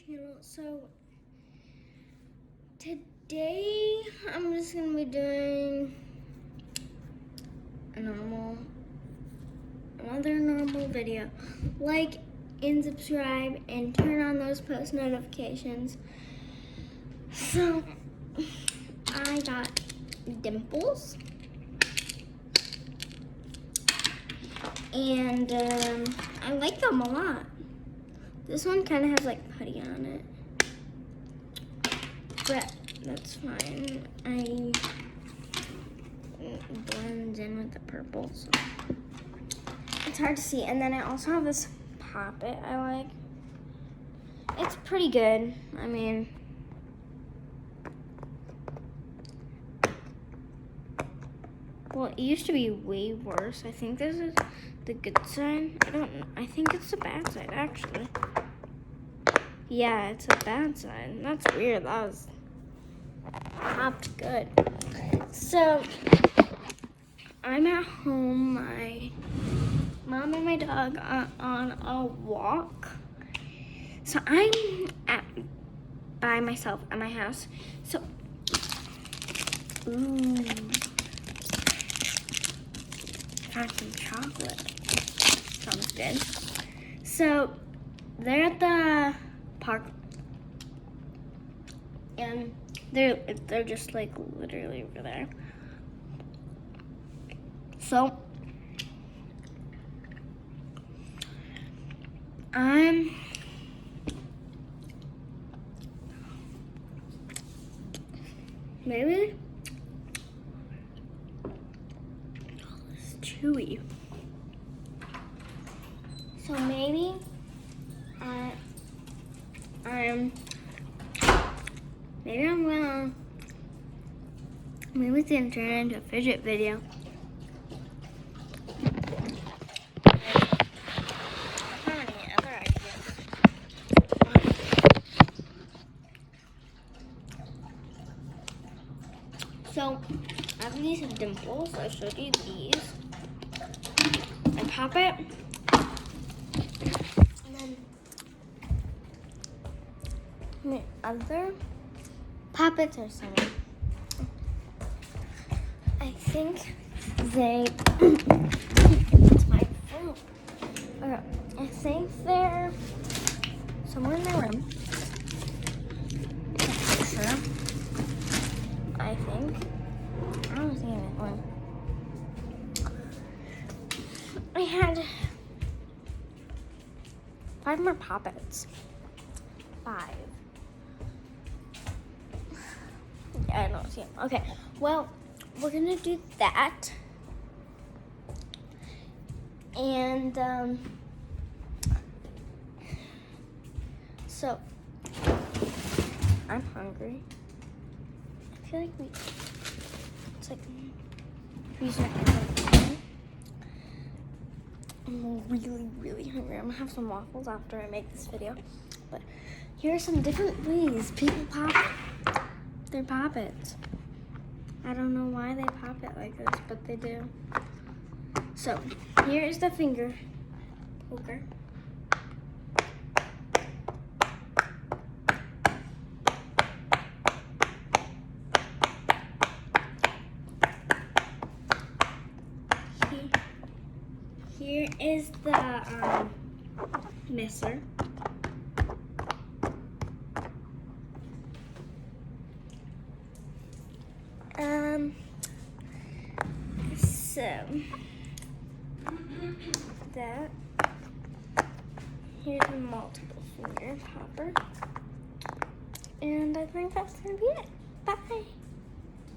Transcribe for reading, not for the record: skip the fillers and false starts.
channel. So today I'm just gonna be doing another normal video. Like and subscribe and turn on those post notifications. So I got dimples and I like them a lot. This one kind of has like putty on it, but that's fine. I blends in with the purple, so it's hard to see. And then I also have this poppet I like. It's pretty good. I mean, well, it used to be way worse. I think this is the good side. I don't know. I think it's the bad side, actually. Yeah, it's a bad side. That's weird. That was popped good. So, I'm at home. My mom and my dog are on a walk. So, I'm by myself at my house. So, ooh. Found some chocolate. Sounds good. So they're at the park, and they're just like literally over there. So maybe. Chewy. So maybe maybe it's gonna turn into a fidget video. I don't have any other ideas. So I have these dimples. I showed you these. I pop it, and then my other poppets are somewhere. I think they. It's my phone. Okay, I think they're somewhere in the room. Picture. I think. I don't see anyone. I had 5 more poppets. 5. Yeah, I don't see them. Okay, well, we're gonna do that. And, so, I'm hungry. I feel like it's like, I'm really, really hungry. I'm gonna have some waffles after I make this video. But here are some different ways people pop their poppets. I don't know why they pop it like this, but they do. So here is the finger poker. Here is the misser. So that here's a multiple finger popper, and I think that's gonna be it. Bye.